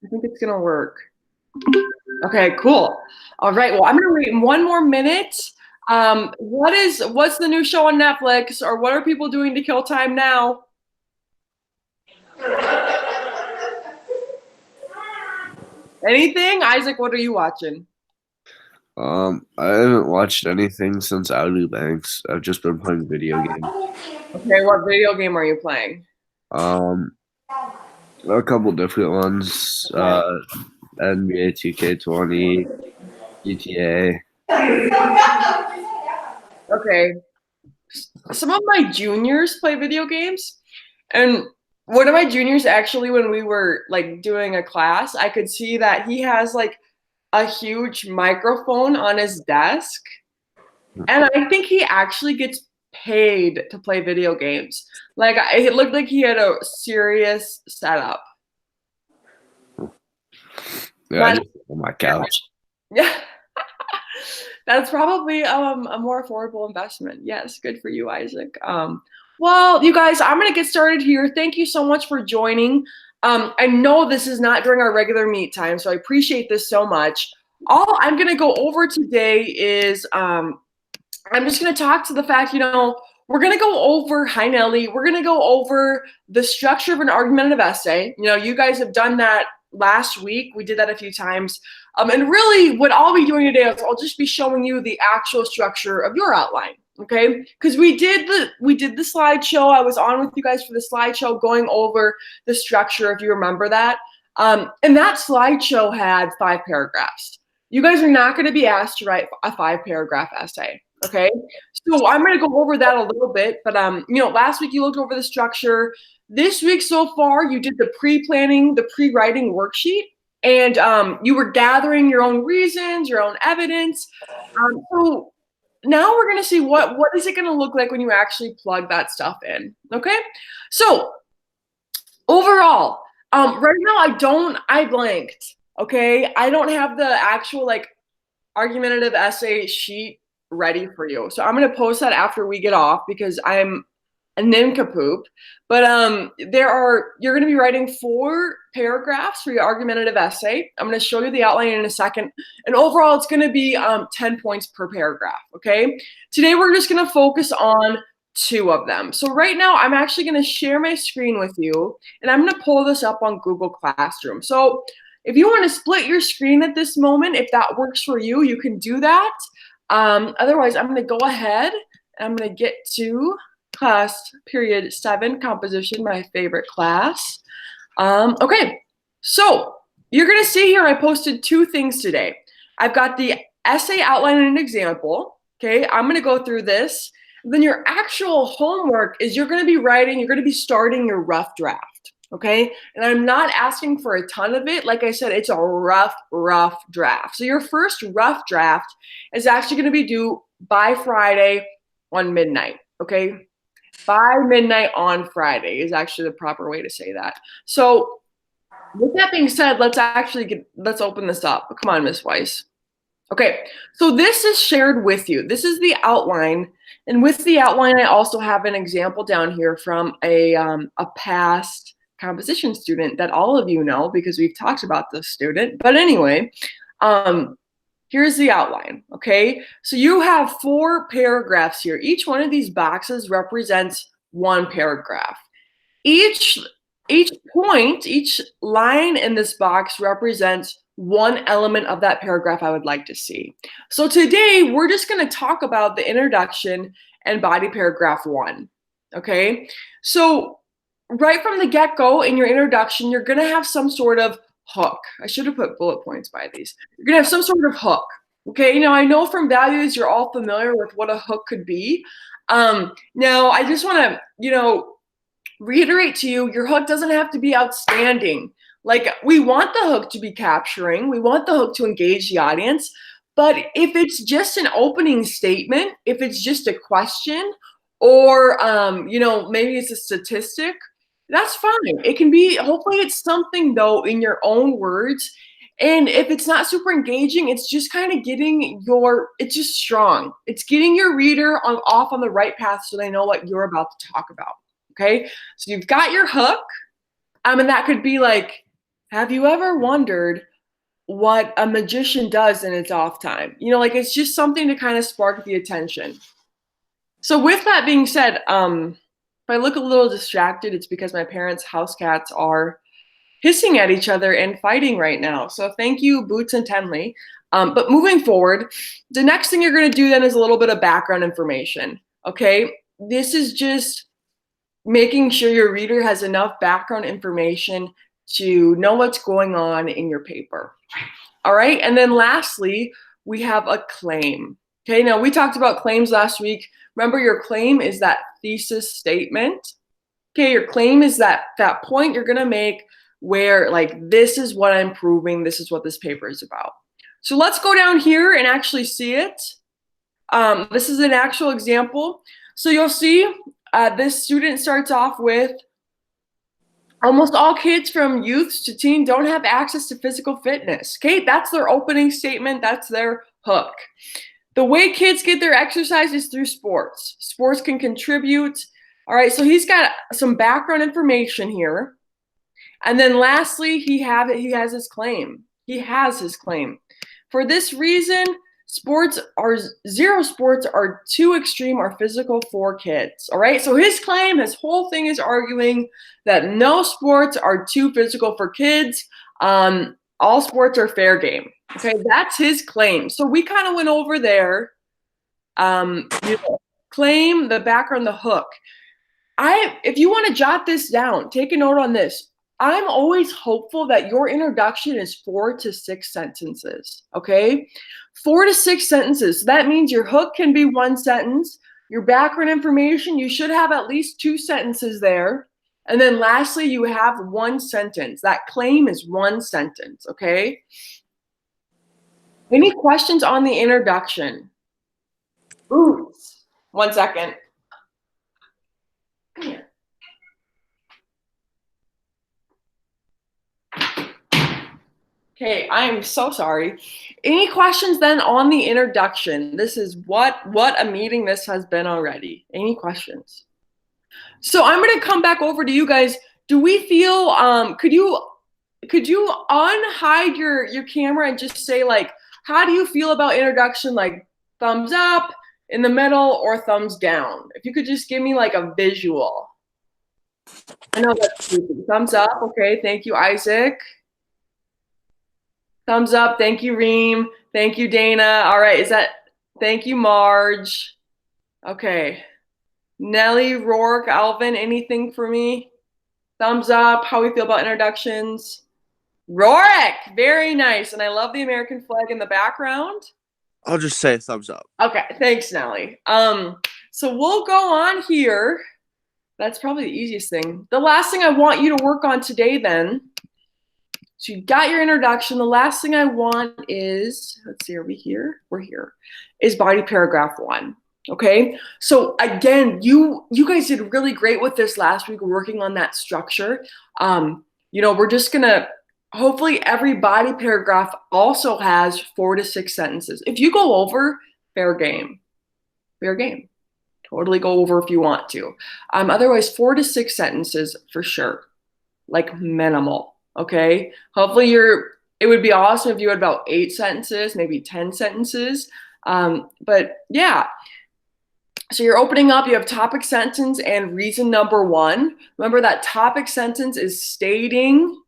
I think it's gonna work. Okay, cool. All right. Well, I'm gonna wait one more minute. What's the new show on Netflix, or what are people doing to kill time now? Anything? Isaac, what are you watching? I haven't watched anything since Outer Banks. I've just been playing video games. Okay, what video game are you playing? Um, a couple different ones. NBA 2K20, GTA. Okay. Some of my juniors play video games, and one of my juniors actually, when we were like doing a class, I could see that he has like a huge microphone on his desk, and I think he actually gets paid to play video games. Like it looked like he had a serious setup. Yeah, I But just on my couch. yeah, that's probably a more affordable investment. Yes, good for you, Isaac. Well, you guys, I'm gonna get started here. Thank you so much for joining. I know this is not during our regular meet time, so I appreciate this so much. All I'm gonna go over today is I'm just going to talk to the fact, we're going to go over, hi Nelly, we're going to go over the structure of an argumentative essay. You guys have done that last week. We did that a few times. And really what I'll be doing today is I'll just be showing you the actual structure of your outline. Okay, because we did the slideshow. I was on with you guys for the slideshow going over the structure, if you remember that. And that slideshow had 5 paragraphs. You guys are not going to be asked to write a 5-paragraph essay. Okay, so I'm going to go over that a little bit, but last week you looked over the structure. This week so far, you did the pre-planning, the pre-writing worksheet, and you were gathering your own reasons, your own evidence. So now we're going to see what is it going to look like when you actually plug that stuff in. Okay, so overall, right now I blanked. Okay, I don't have the actual like argumentative essay sheet ready for you. So I'm gonna post that after we get off because I'm a nincompoop. But you're gonna be writing 4 paragraphs for your argumentative essay. I'm gonna show you the outline in a second. And overall, it's gonna be 10 points per paragraph. Okay. Today we're just gonna focus on 2 of them. So right now I'm actually gonna share my screen with you, and I'm gonna pull this up on Google Classroom. So if you want to split your screen at this moment, if that works for you, you can do that. Otherwise, I'm going to go ahead and I'm going to get to class period 7, composition, my favorite class. Okay, so you're going to see here I posted 2 things today. I've got the essay outline and an example. Okay, I'm going to go through this. Then your actual homework is you're going to be starting your rough draft. Okay, and I'm not asking for a ton of it. Like I said, it's a rough draft. So your first rough draft is actually going to be due by Friday on midnight. Okay, by midnight on Friday is actually the proper way to say that. So with that being said, let's open this up. Come on, Miss Weiss. Okay, so this is shared with you. This is the outline, and with the outline, I also have an example down here from a past composition student that all of you know because we've talked about this student. But anyway, here's the outline. Okay, so you have 4 paragraphs here. Each one of these boxes represents 1 paragraph. Each point, each line in this box represents 1 element of that paragraph I would like to see. So today we're just going to talk about the introduction and body paragraph 1. Okay, so right from the get-go in your introduction, you're going to have some sort of hook. I should have put bullet points by these. You're going to have some sort of hook. Okay, I know from values you're all familiar with what a hook could be. Now I just want to, reiterate to you, your hook doesn't have to be outstanding. Like, we want the hook to be capturing, we want the hook to engage the audience, but if it's just an opening statement, if it's just a question, or maybe it's a statistic, that's fine. It can be, hopefully it's something though in your own words. And if it's not super engaging, it's just kind of it's just strong. It's getting your reader off on the right path so they know what you're about to talk about. Okay, so you've got your hook, and that could be like, Have you ever wondered what a magician does in its off time? You know, like it's just something to kind of spark the attention. So with that being said, if I look a little distracted, it's because my parents' house cats are hissing at each other and fighting right now. So thank you, Boots and Tenley. But moving forward, the next thing you're going to do then is a little bit of background information. Okay, this is just making sure your reader has enough background information to know what's going on in your paper. All right, and then lastly, we have a claim. Okay, now we talked about claims last week. Remember, your claim is that thesis statement. Okay, your claim is that point you're going to make where like this is what I'm proving, this is what this paper is about. So let's go down here and actually see it. This is an actual example. So you'll see this student starts off with almost all kids from youths to teen don't have access to physical fitness. Okay, that's their opening statement. That's their hook. The way kids get their exercise is through sports. Sports can contribute. All right, so he's got some background information here. And then lastly, he has his claim. He has his claim. For this reason, zero sports are too extreme or physical for kids. All right, so his claim, his whole thing is arguing that no sports are too physical for kids. All sports are fair game. Okay, that's his claim. So we kind of went over there. Claim, the background, the hook. If you want to jot this down, take a note on this. I'm always hopeful that your introduction is 4 to 6 sentences, okay? 4 to 6 sentences. That means your hook can be 1 sentence. Your background information, you should have at least 2 sentences there. And then lastly, you have 1 sentence. That claim is 1 sentence, okay? Any questions on the introduction? Ooh, 1 second. Come here. Okay, I'm so sorry. Any questions then on the introduction? This is what a meeting this has been already. Any questions? So I'm going to come back over to you guys. Do we feel could you unhide your camera and just say like how do you feel about introduction, like thumbs up, in the middle, or thumbs down? If you could just give me like a visual. I know that's creepy. Thumbs up. Okay, thank you, Isaac. Thumbs up. Thank you, Reem. Thank you, Dana. All right, thank you, Marge. Okay. Nelly, Rourke, Alvin, anything for me? Thumbs up. How we feel about introductions? Rourke, very nice. And I love the American flag in the background. I'll just say thumbs up. Okay, thanks, Nelly. So we'll go on here. That's probably the easiest thing. The last thing I want you to work on today then, so you got your introduction. The last thing I want is, let's see, are we here? We're here, is body paragraph 1. Okay, so again, you guys did really great with this last week, working on that structure. We're just gonna, hopefully every body paragraph also has 4 to 6 sentences. If you go over, fair game. Fair game. Totally go over if you want to. Otherwise, 4 to 6 sentences for sure, like minimal. Okay, hopefully it would be awesome if you had about 8 sentences, maybe 10 sentences. But yeah, so you're opening up, you have topic sentence and reason number 1. Remember that topic sentence is stating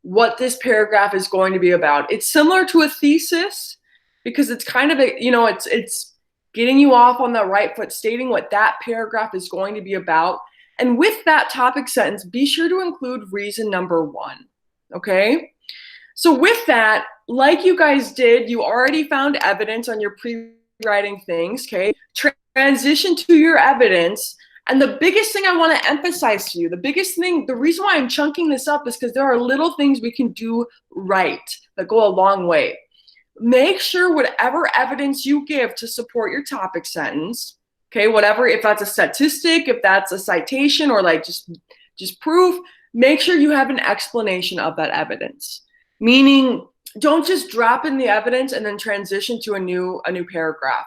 what this paragraph is going to be about. It's similar to a thesis because it's kind of it's getting you off on the right foot, stating what that paragraph is going to be about. And with that topic sentence, be sure to include reason number 1. Okay? So with that, like you guys did, you already found evidence on your pre-writing things, okay? Transition to your evidence. And the biggest thing I want to emphasize to you, the reason why I'm chunking this up is because there are little things we can do right that go a long way. Make sure whatever evidence you give to support your topic sentence, okay, whatever, if that's a statistic, if that's a citation, or like just proof, make sure you have an explanation of that evidence. Meaning, don't just drop in the evidence and then transition to a new paragraph.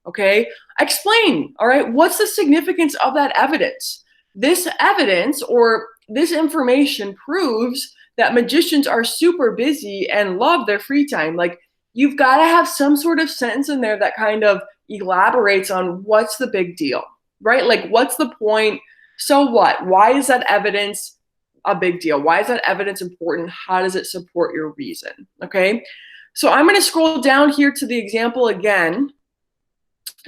Okay, explain. All right, what's the significance of that evidence? This evidence or this information proves that magicians are super busy and love their free time. Like, you've got to have some sort of sentence in there that kind of elaborates on what's the big deal, right? Like, what's the point? So what? Why is that evidence a big deal? Why is that evidence important? How does it support your reason? Okay. So I'm going to scroll down here to the example again.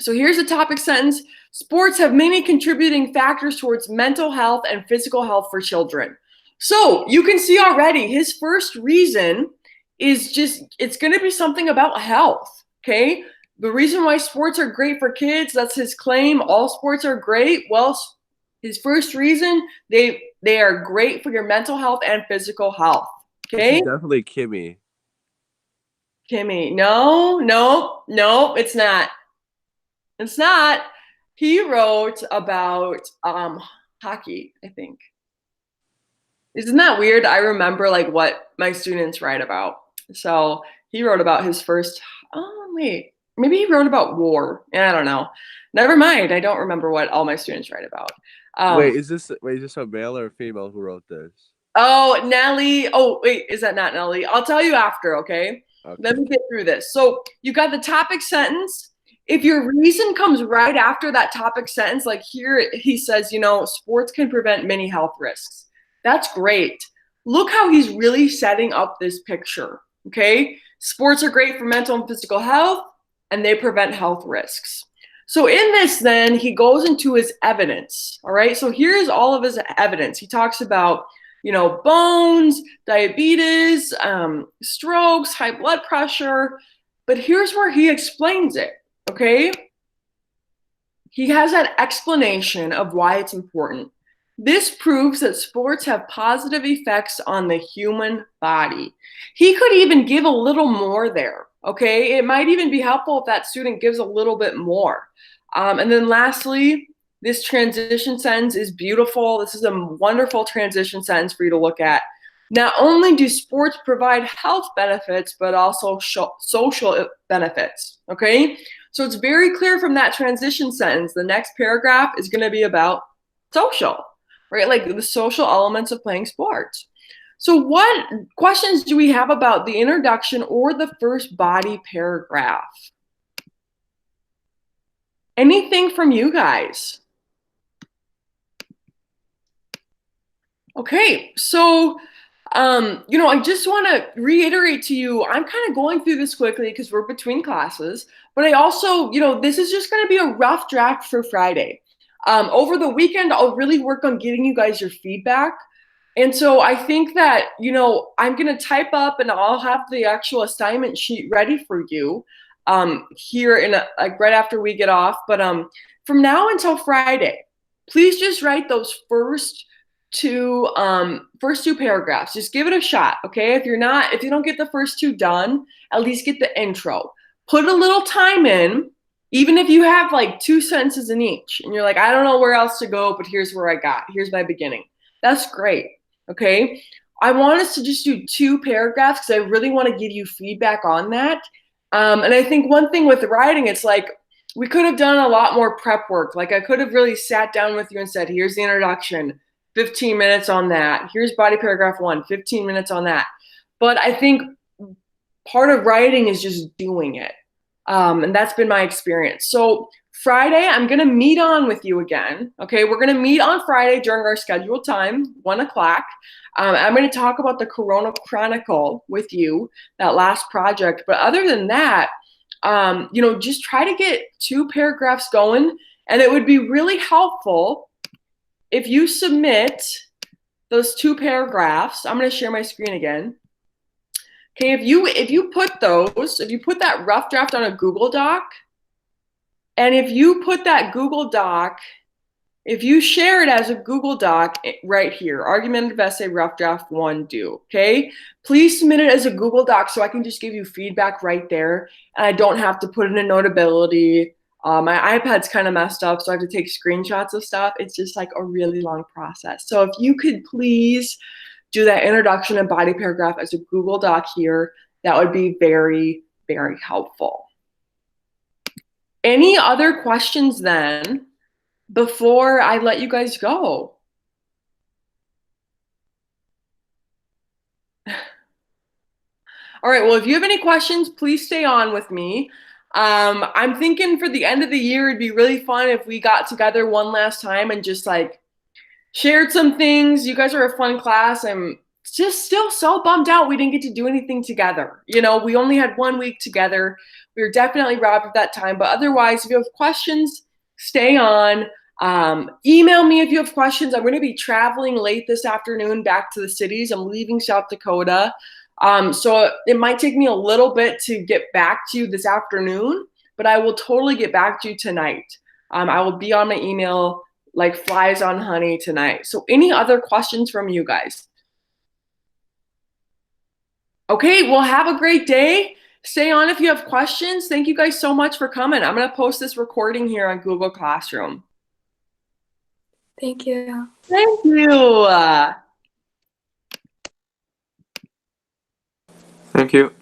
So here's the topic sentence. Sports have many contributing factors towards mental health and physical health for children. So you can see already his first reason is just, it's going to be something about health. Okay. The reason why sports are great for kids, that's his claim. All sports are great. Well, his first reason, they are great for your mental health and physical health. Okay. Definitely Kimmy. Kimmy. No, it's not. It's not. He wrote about hockey, I think. Isn't that weird? I remember like what my students write about. So he wrote about his first, oh wait, maybe he wrote about war. I don't know. Never mind. I don't remember what all my students write about. Wait, is this a male or a female who wrote this? Oh, Nelly. Oh, wait, is that not Nelly? I'll tell you after, okay? Let me get through this. So you got the topic sentence. If your reason comes right after that topic sentence, like here he says, you know, sports can prevent many health risks. That's great. Look how he's really setting up this picture, okay? Sports are great for mental and physical health, and they prevent health risks. So in this, then, he goes into his evidence, all right? So here's all of his evidence. He talks about, you know, bones, diabetes, strokes, high blood pressure, but here's where he explains it, okay? He has that explanation of why it's important. This proves that sports have positive effects on the human body. He could even give a little more there, okay? It might even be helpful if that student gives a little bit more. And then lastly, this transition sentence is beautiful. This is a wonderful transition sentence for you to look at. Not only do sports provide health benefits, but also social benefits, okay? So it's very clear from that transition sentence, the next paragraph is going to be about social, right? Like the social elements of playing sports. So what questions do we have about the introduction or the first body paragraph? Anything from you guys? Okay, so, you know, I just want to reiterate to you, I'm kind of going through this quickly because we're between classes, but I also, you know, this is just going to be a rough draft for Friday. Over the weekend, I'll really work on getting you guys your feedback. And so I think that, you know, I'm going to type up and I'll have the actual assignment sheet ready for you here in like right after we get off. But from now until Friday, please just write those first two paragraphs. Just give it a shot, okay? If you don't get the first two done, at least get the intro. Put a little time in, even if you have like 2 sentences in each, and you're like, I don't know where else to go, but here's where I got. Here's my beginning. That's great, okay? I want us to just do 2 paragraphs because I really want to give you feedback on that. And I think one thing with writing, it's like we could have done a lot more prep work. Like I could have really sat down with you and said, here's the introduction, 15 minutes on that. Here's body paragraph 1, 15 minutes on that. But I think part of writing is just doing it. And that's been my experience. So Friday, I'm going to meet on with you again. Okay, we're going to meet on Friday during our scheduled time, 1 o'clock. I'm going to talk about the Corona Chronicle with you, that last project. But other than that, you know, just try to get 2 paragraphs going. And it would be really helpful if you submit those 2 paragraphs. I'm going to share my screen again. Okay, if you put that rough draft on a Google Doc, and if you put that Google Doc, if you share it as a Google Doc right here, argumentative essay, rough draft 1, due, okay? Please submit it as a Google Doc so I can just give you feedback right there, and I don't have to put in a Notability. My iPad's kind of messed up, so I have to take screenshots of stuff. It's just like a really long process. So if you could please do that introduction and body paragraph as a Google Doc here, that would be very, very helpful. Any other questions then before I let you guys go? All right. Well, if you have any questions, please stay on with me. I'm thinking for the end of the year, it'd be really fun if we got together one last time and just like shared some things. You guys are a fun class. I'm just still so bummed out we didn't get to do anything together. You know, we only had 1 week together. We were definitely robbed of that time. But otherwise, if you have questions, stay on. Email me if you have questions. I'm going to be traveling late this afternoon back to the cities. I'm leaving South Dakota. So it might take me a little bit to get back to you this afternoon, but I will totally get back to you tonight. I will be on my email like flies on honey tonight. So any other questions from you guys? Okay, well, have a great day. Stay on if you have questions. Thank you guys so much for coming. I'm going to post this recording here on Google Classroom. Thank you. Thank you. Thank you.